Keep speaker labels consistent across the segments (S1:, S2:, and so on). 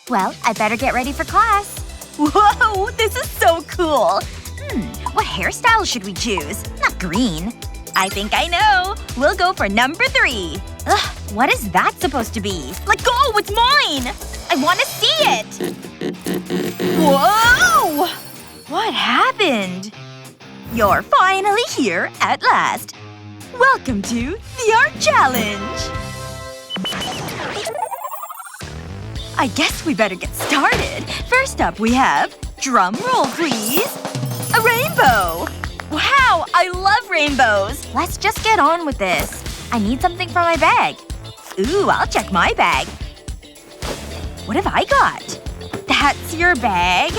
S1: Well, I better get ready for class. Whoa! This is so cool! What hairstyle should we choose? Not green. I think I know. We'll go for number 3. Ugh, what is that supposed to be? Let go! It's mine! I want to see it! Whoa! What happened? You're finally here at last. Welcome to the Art Challenge! I guess we better get started. First up we have… drum roll, please. A rainbow! Wow, I love rainbows! Let's just get on with this. I need something for my bag. Ooh, I'll check my bag. What have I got? That's your bag?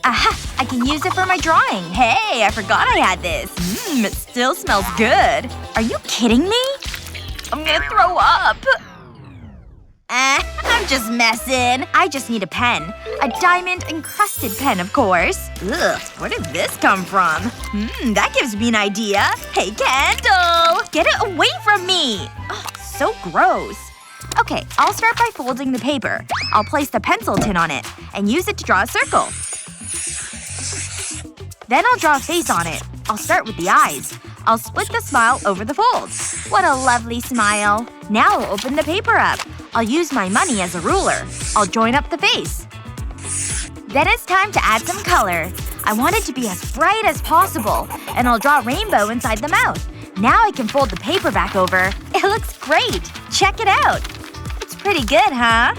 S1: Aha! I can use it for my drawing. Hey, I forgot I had this. It still smells good. Are you kidding me? I'm gonna throw up. I'm just messing. I just need a pen. A diamond-encrusted pen, of course. Ugh, where did this come from? That gives me an idea. Hey, Candle! Get it away from me! Ugh, so gross. Okay, I'll start by folding the paper. I'll place the pencil tin on it and use it to draw a circle. Then I'll draw a face on it. I'll start with the eyes. I'll split the smile over the folds. What a lovely smile. Now I'll open the paper up. I'll use my money as a ruler. I'll join up the face. Then it's time to add some color. I want it to be as bright as possible. And I'll draw a rainbow inside the mouth. Now I can fold the paper back over. It looks great! Check it out! It's pretty good, huh?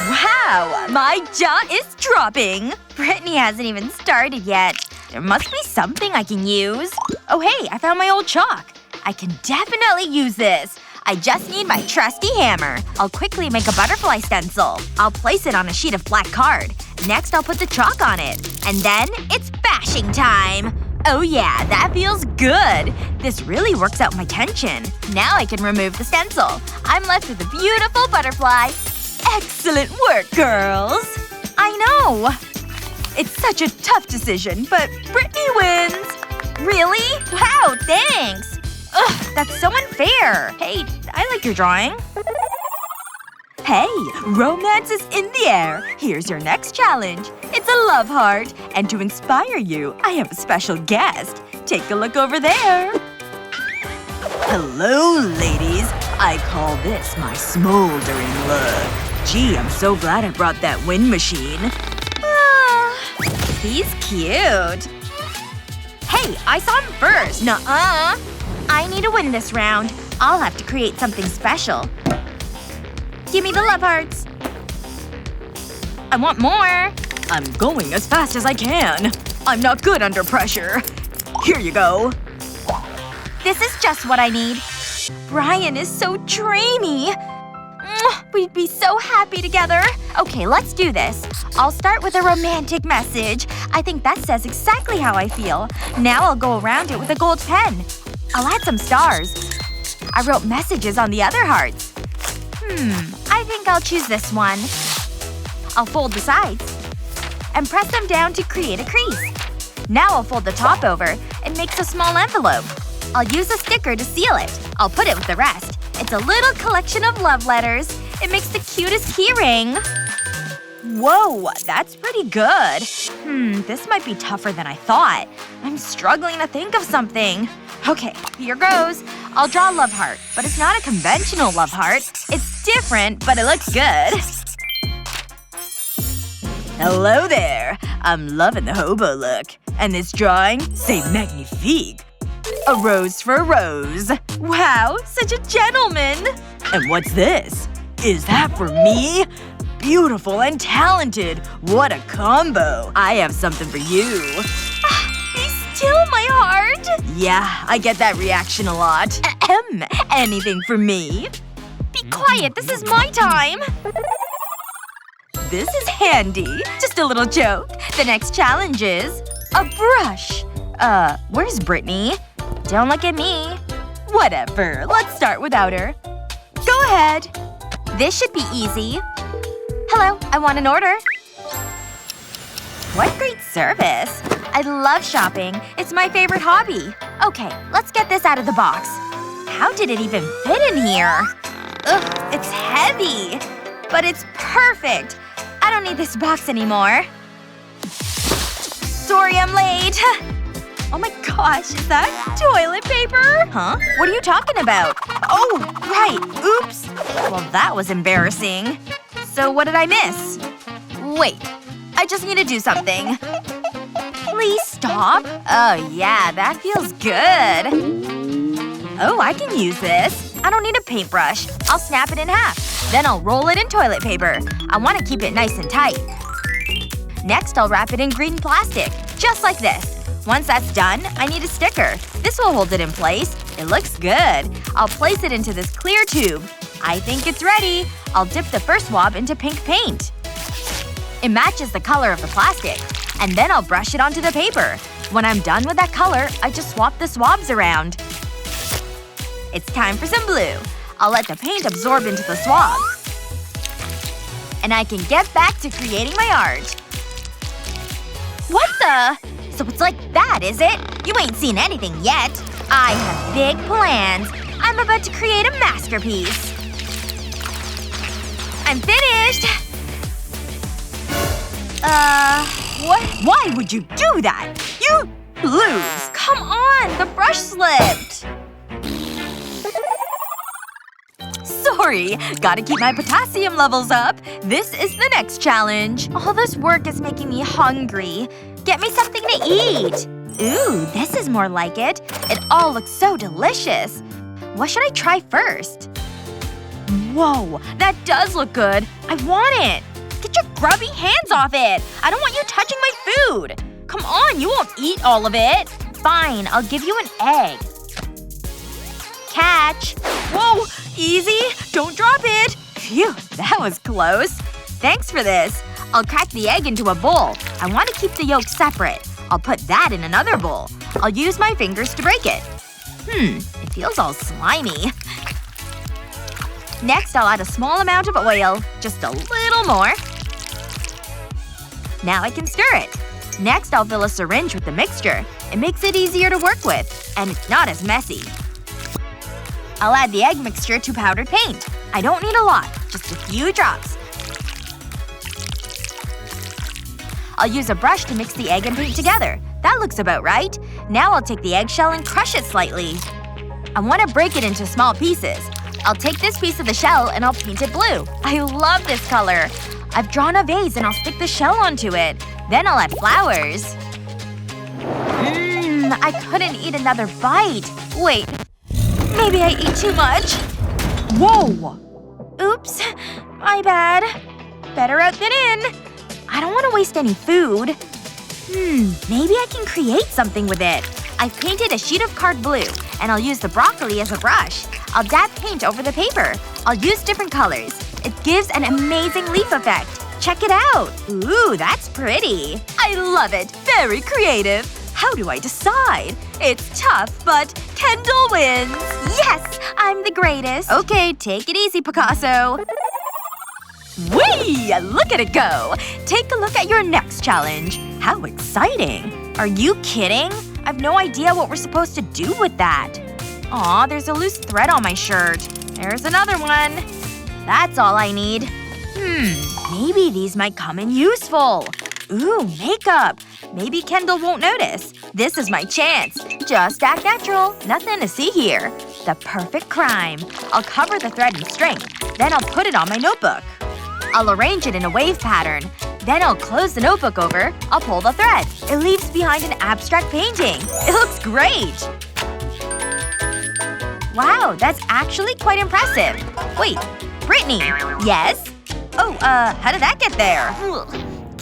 S1: Wow! My jaw is dropping! Brittany hasn't even started yet. There must be something I can use. Oh hey, I found my old chalk. I can definitely use this. I just need my trusty hammer. I'll quickly make a butterfly stencil. I'll place it on a sheet of black card. Next I'll put the chalk on it. And then it's bashing time! Oh yeah, that feels good! This really works out my tension. Now I can remove the stencil. I'm left with a beautiful butterfly. Excellent work, girls! I know! It's such a tough decision, but Brittany wins! Really? Wow, thanks! Ugh, that's so unfair. Hey, I like your drawing. Hey, romance is in the air. Here's your next challenge. It's a love heart. And to inspire you, I have a special guest. Take a look over there. Hello, ladies. I call this my smoldering look. Gee, I'm so glad I brought that wind machine. He's cute. Hey, I saw him first. Nuh-uh. I need to win this round. I'll have to create something special. Give me the love hearts. I want more. I'm going as fast as I can. I'm not good under pressure. Here you go. This is just what I need. Brian is so dreamy. We'd be so happy together. Okay, let's do this. I'll start with a romantic message. I think that says exactly how I feel. Now I'll go around it with a gold pen. I'll add some stars. I wrote messages on the other hearts. I think I'll choose this one. I'll fold the sides. And press them down to create a crease. Now I'll fold the top over. It makes a small envelope. I'll use a sticker to seal it. I'll put it with the rest. It's a little collection of love letters. It makes the cutest keyring. Whoa, that's pretty good. This might be tougher than I thought. I'm struggling to think of something. Okay, here goes. I'll draw a love heart, but it's not a conventional love heart. It's different, but it looks good. Hello there. I'm loving the hobo look. And this drawing? C'est magnifique. A rose for a rose. Wow, such a gentleman. And what's this? Is that for me? Beautiful and talented. What a combo. I have something for you. Be still, my heart. Yeah, I get that reaction a lot. Ahem. Anything for me? Be quiet, this is my time. This is handy. Just a little joke. The next challenge is… a brush. Where's Brittany? Don't look at me. Whatever. Let's start without her. Go ahead. This should be easy. Hello, I want an order. What great service. I love shopping. It's my favorite hobby. Okay, let's get this out of the box. How did it even fit in here? Ugh, it's heavy. but it's perfect! I don't need this box anymore. Sorry I'm late. Oh my gosh, is that toilet paper? Huh? What are you talking about? Oh, right. Oops. Well, that was embarrassing. So what did I miss? Wait. I just need to do something. Please stop. Oh yeah, that feels good. Oh, I can use this. I don't need a paintbrush. I'll snap it in half. Then I'll roll it in toilet paper. I want to keep it nice and tight. Next, I'll wrap it in green plastic. Just like this. Once that's done, I need a sticker. This will hold it in place. It looks good. I'll place it into this clear tube. I think it's ready. I'll dip the first swab into pink paint. It matches the color of the plastic. And then I'll brush it onto the paper. When I'm done with that color, I just swap the swabs around. It's time for some blue. I'll let the paint absorb into the swab. And I can get back to creating my art. What the? So it's like that, is it? You ain't seen anything yet. I have big plans. I'm about to create a masterpiece. I'm finished! What? Why would you do that? You lose! Come on! The brush slipped! Sorry. Gotta keep my potassium levels up. This is the next challenge. All this work is making me hungry. Get me something to eat! Ooh, this is more like it. It all looks so delicious. What should I try first? Whoa, that does look good. I want it! Get your grubby hands off it! I don't want you touching my food! Come on, you won't eat all of it! Fine, I'll give you an egg. Catch! Whoa! Easy! Don't drop it! Phew, that was close. Thanks for this. I'll crack the egg into a bowl. I want to keep the yolk separate. I'll put that in another bowl. I'll use my fingers to break it. It feels all slimy. Next, I'll add a small amount of oil. Just a little more. Now I can stir it. Next, I'll fill a syringe with the mixture. It makes it easier to work with. And it's not as messy. I'll add the egg mixture to powdered paint. I don't need a lot. Just a few drops. I'll use a brush to mix the egg and paint together. That looks about right. Now I'll take the eggshell and crush it slightly. I want to break it into small pieces. I'll take this piece of the shell and I'll paint it blue. I love this color. I've drawn a vase and I'll stick the shell onto it. Then I'll add flowers. I couldn't eat another bite. Wait. Maybe I ate too much. Whoa! Oops. My bad. Better out than in. I don't want to waste any food. Maybe I can create something with it. I've painted a sheet of card blue, and I'll use the broccoli as a brush. I'll dab paint over the paper. I'll use different colors. It gives an amazing leaf effect. Check it out! Ooh, that's pretty. I love it. Very creative. How do I decide? It's tough, but Kendall wins! Yes! I'm the greatest. Okay, take it easy, Picasso. Whee! Look at it go! Take a look at your next challenge. How exciting. Are you kidding? I've no idea what we're supposed to do with that. Aw, there's a loose thread on my shirt. There's another one. That's all I need. Maybe these might come in useful. Ooh, makeup. Maybe Kendall won't notice. This is my chance. Just act natural. Nothing to see here. The perfect crime. I'll cover the thread in string. Then I'll put it on my notebook. I'll arrange it in a wave pattern. Then I'll close the notebook over. I'll pull the thread. It leaves behind an abstract painting. It looks great! Wow, that's actually quite impressive. Wait, Brittany. Yes? Oh, how did that get there?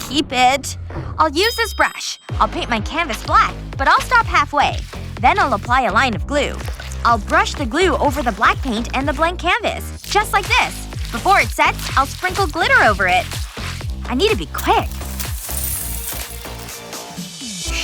S1: Keep it. I'll use this brush. I'll paint my canvas black, but I'll stop halfway. Then I'll apply a line of glue. I'll brush the glue over the black paint and the blank canvas. Just like this. Before it sets, I'll sprinkle glitter over it. I need to be quick.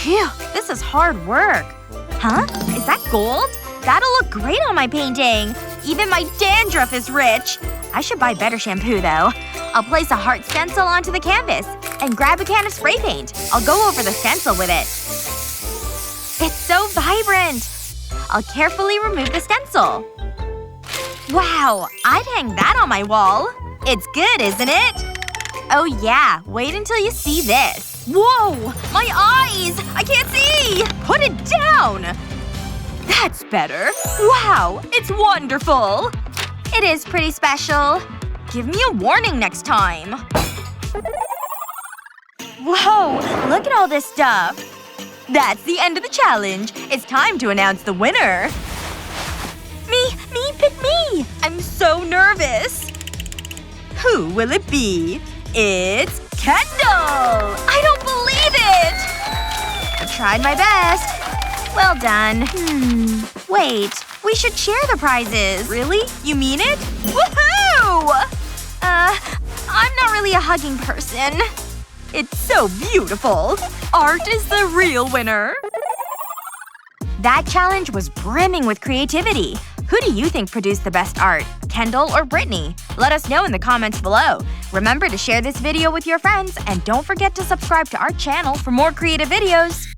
S1: Phew, this is hard work. Huh? Is that gold? That'll look great on my painting. Even my dandruff is rich. I should buy better shampoo, though. I'll place a heart stencil onto the canvas and grab a can of spray paint. I'll go over the stencil with it. It's so vibrant! I'll carefully remove the stencil. Wow, I'd hang that on my wall. It's good, isn't it? Oh yeah, wait until you see this. Whoa! My eyes! I can't see! Put it down! That's better. Wow, it's wonderful! It is pretty special. Give me a warning next time. Whoa, look at all this stuff. That's the end of the challenge. It's time to announce the winner. Me, pick me! I'm so nervous. Who will it be? It's Kendall! I don't believe it! I tried my best. Well done. Wait. We should share the prizes. Really? You mean it? Woohoo! I'm not really a hugging person. It's so beautiful. Art is the real winner. That challenge was brimming with creativity. Who do you think produced the best art? Kendall or Brittany? Let us know in the comments below. Remember to share this video with your friends, and don't forget to subscribe to our channel for more creative videos.